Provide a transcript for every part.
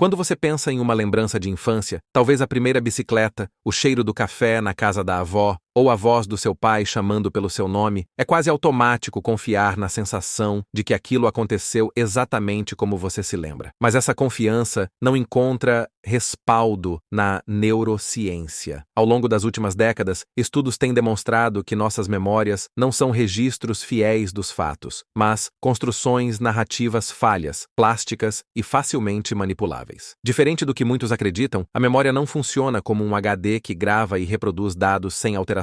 Quando você pensa em uma lembrança de infância, talvez a primeira bicicleta, o cheiro do café na casa da avó, ou a voz do seu pai chamando pelo seu nome, é quase automático confiar na sensação de que aquilo aconteceu exatamente como você se lembra. Mas essa confiança não encontra respaldo na neurociência. Ao longo das últimas décadas, estudos têm demonstrado que nossas memórias não são registros fiéis dos fatos, mas construções narrativas falhas, plásticas e facilmente manipuláveis. Diferente do que muitos acreditam, a memória não funciona como um HD que grava e reproduz dados sem alterações.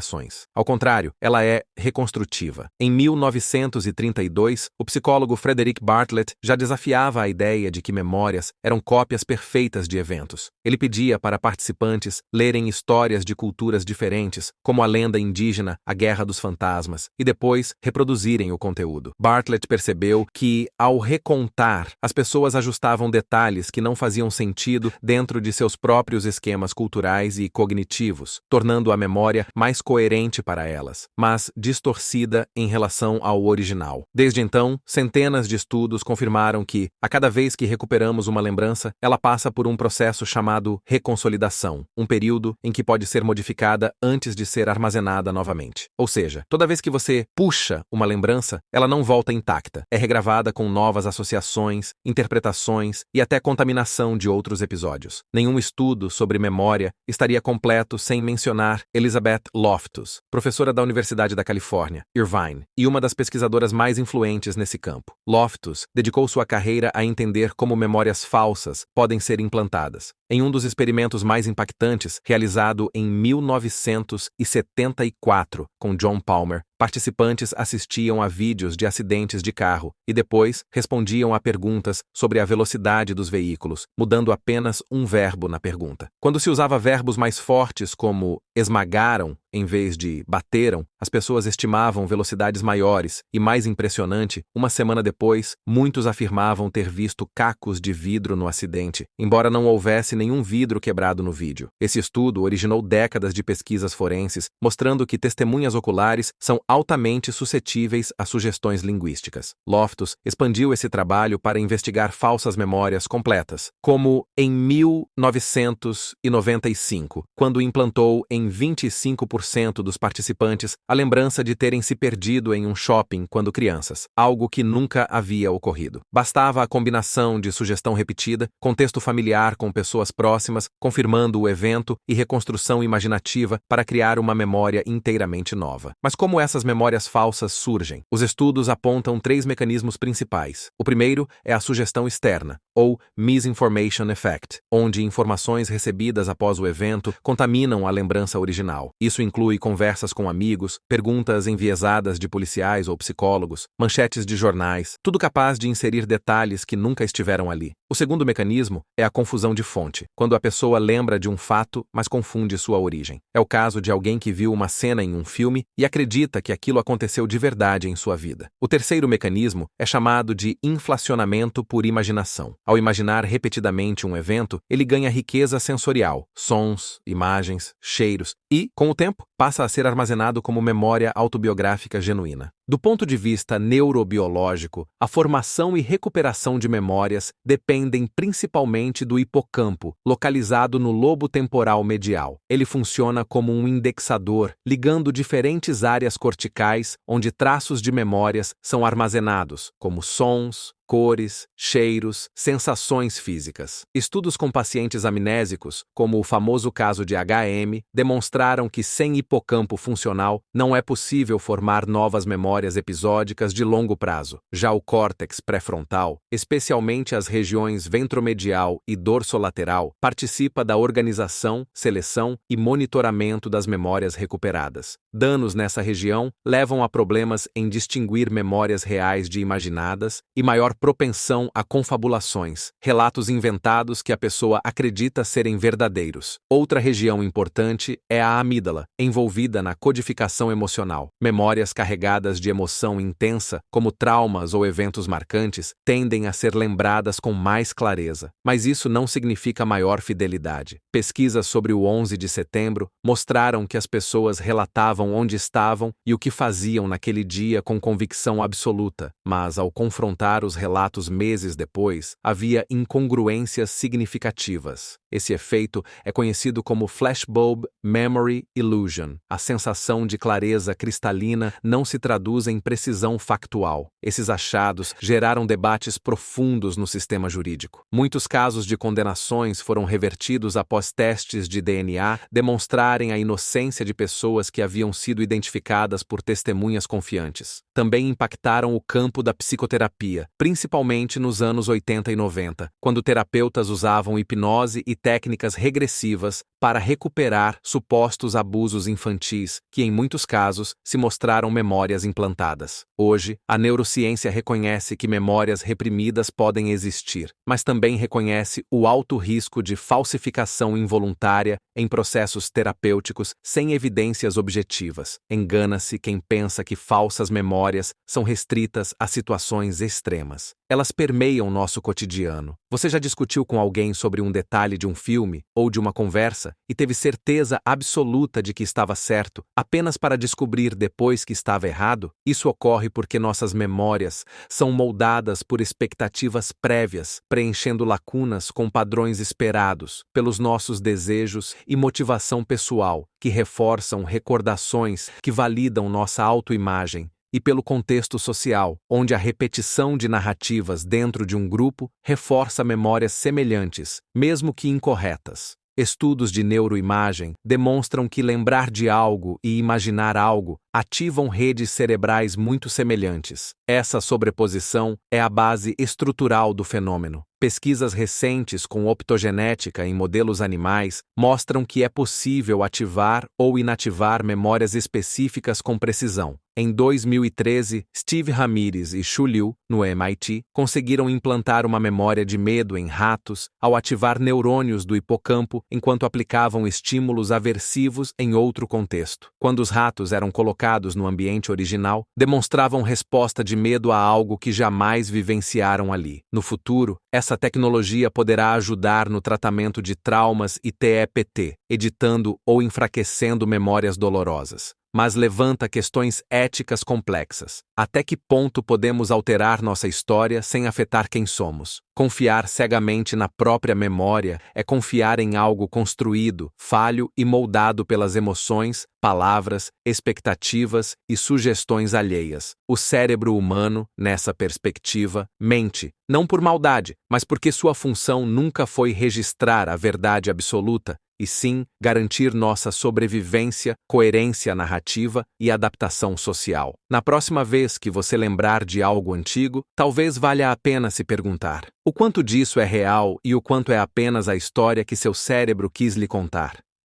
Ao contrário, ela é reconstrutiva. Em 1932, o psicólogo Frederick Bartlett já desafiava a ideia de que memórias eram cópias perfeitas de eventos. Ele pedia para participantes lerem histórias de culturas diferentes, como a lenda indígena, a Guerra dos Fantasmas, e depois reproduzirem o conteúdo. Bartlett percebeu que, ao recontar, as pessoas ajustavam detalhes que não faziam sentido dentro de seus próprios esquemas culturais e cognitivos, tornando a memória mais coerente para elas, mas distorcida em relação ao original. Desde então, centenas de estudos confirmaram que, a cada vez que recuperamos uma lembrança, ela passa por um processo chamado reconsolidação, um período em que pode ser modificada antes de ser armazenada novamente. Ou seja, toda vez que você puxa uma lembrança, ela não volta intacta, é regravada com novas associações, interpretações e até contaminação de outros episódios. Nenhum estudo sobre memória estaria completo sem mencionar Elizabeth Loftus, professora da Universidade da Califórnia, Irvine, e uma das pesquisadoras mais influentes nesse campo. Loftus dedicou sua carreira a entender como memórias falsas podem ser implantadas. Em um dos experimentos mais impactantes, realizado em 1974 com John Palmer, participantes assistiam a vídeos de acidentes de carro e depois respondiam a perguntas sobre a velocidade dos veículos, mudando apenas um verbo na pergunta. Quando se usava verbos mais fortes como esmagaram em vez de bateram, as pessoas estimavam velocidades maiores e, mais impressionante, uma semana depois, muitos afirmavam ter visto cacos de vidro no acidente, embora não houvesse nenhum vidro quebrado no vídeo. Esse estudo originou décadas de pesquisas forenses, mostrando que testemunhas oculares são altamente suscetíveis a sugestões linguísticas. Loftus expandiu esse trabalho para investigar falsas memórias completas, como em 1995, quando implantou em 25% dos participantes a lembrança de terem se perdido em um shopping quando crianças, algo que nunca havia ocorrido. Bastava a combinação de sugestão repetida, contexto familiar com pessoas próximas, confirmando o evento e reconstrução imaginativa para criar uma memória inteiramente nova. Mas como essas memórias falsas surgem? Os estudos apontam 3 mecanismos principais. O primeiro é a sugestão externa, ou Misinformation Effect, onde informações recebidas após o evento contaminam a lembrança original. Isso inclui conversas com amigos, perguntas enviesadas de policiais ou psicólogos, manchetes de jornais, tudo capaz de inserir detalhes que nunca estiveram ali. O segundo mecanismo é a confusão de fonte, quando a pessoa lembra de um fato, mas confunde sua origem. É o caso de alguém que viu uma cena em um filme e acredita que aquilo aconteceu de verdade em sua vida. O terceiro mecanismo é chamado de inflacionamento por imaginação. Ao imaginar repetidamente um evento, ele ganha riqueza sensorial, sons, imagens, cheiros e, com o tempo, passa a ser armazenado como memória autobiográfica genuína. Do ponto de vista neurobiológico, a formação e recuperação de memórias dependem principalmente do hipocampo, localizado no lobo temporal medial. Ele funciona como um indexador, ligando diferentes áreas corticais onde traços de memórias são armazenados, como sons, cores, cheiros, sensações físicas. Estudos com pacientes amnésicos, como o famoso caso de HM, demonstraram que sem hipocampo funcional não é possível formar novas memórias episódicas de longo prazo. Já o córtex pré-frontal, especialmente as regiões ventromedial e dorsolateral, participa da organização, seleção e monitoramento das memórias recuperadas. Danos nessa região levam a problemas em distinguir memórias reais de imaginadas e maior propensão a confabulações, relatos inventados que a pessoa acredita serem verdadeiros. Outra região importante é a amígdala, envolvida na codificação emocional. Memórias carregadas de de emoção intensa, como traumas ou eventos marcantes, tendem a ser lembradas com mais clareza. Mas isso não significa maior fidelidade. Pesquisas sobre o 11 de setembro mostraram que as pessoas relatavam onde estavam e o que faziam naquele dia com convicção absoluta, mas ao confrontar os relatos meses depois, havia incongruências significativas. Esse efeito é conhecido como Flashbulb Memory Illusion. A sensação de clareza cristalina não se traduz em precisão factual. Esses achados geraram debates profundos no sistema jurídico. Muitos casos de condenações foram revertidos após testes de DNA demonstrarem a inocência de pessoas que haviam sido identificadas por testemunhas confiantes. Também impactaram o campo da psicoterapia, principalmente nos anos 80 e 90, quando terapeutas usavam hipnose e técnicas regressivas para recuperar supostos abusos infantis que, em muitos casos, se mostraram memórias implantadas. Hoje, a neurociência reconhece que memórias reprimidas podem existir, mas também reconhece o alto risco de falsificação involuntária em processos terapêuticos sem evidências objetivas. Engana-se quem pensa que falsas memórias são restritas a situações extremas. Elas permeiam nosso cotidiano. Você já discutiu com alguém sobre um detalhe de um filme ou de uma conversa e teve certeza absoluta de que estava certo, apenas para descobrir depois que estava errado? Isso ocorre porque nossas memórias são moldadas por expectativas prévias, preenchendo lacunas com padrões esperados, pelos nossos desejos e motivação pessoal, que reforçam recordações que validam nossa autoimagem, e pelo contexto social, onde a repetição de narrativas dentro de um grupo reforça memórias semelhantes, mesmo que incorretas. Estudos de neuroimagem demonstram que lembrar de algo e imaginar algo ativam redes cerebrais muito semelhantes. Essa sobreposição é a base estrutural do fenômeno. Pesquisas recentes com optogenética em modelos animais mostram que é possível ativar ou inativar memórias específicas com precisão. Em 2013, Steve Ramirez e Xu Liu, no MIT, conseguiram implantar uma memória de medo em ratos ao ativar neurônios do hipocampo enquanto aplicavam estímulos aversivos em outro contexto. Quando os ratos eram colocados no ambiente original, demonstravam resposta de medo a algo que jamais vivenciaram ali. No futuro, essa tecnologia poderá ajudar no tratamento de traumas e TEPT, editando ou enfraquecendo memórias dolorosas. Mas levanta questões éticas complexas. Até que ponto podemos alterar nossa história sem afetar quem somos? Confiar cegamente na própria memória é confiar em algo construído, falho e moldado pelas emoções, palavras, expectativas e sugestões alheias. O cérebro humano, nessa perspectiva, mente, não por maldade, mas porque sua função nunca foi registrar a verdade absoluta, e sim garantir nossa sobrevivência, coerência narrativa e adaptação social. Na próxima vez que você lembrar de algo antigo, talvez valha a pena se perguntar: o quanto disso é real e o quanto é apenas a história que seu cérebro quis lhe contar?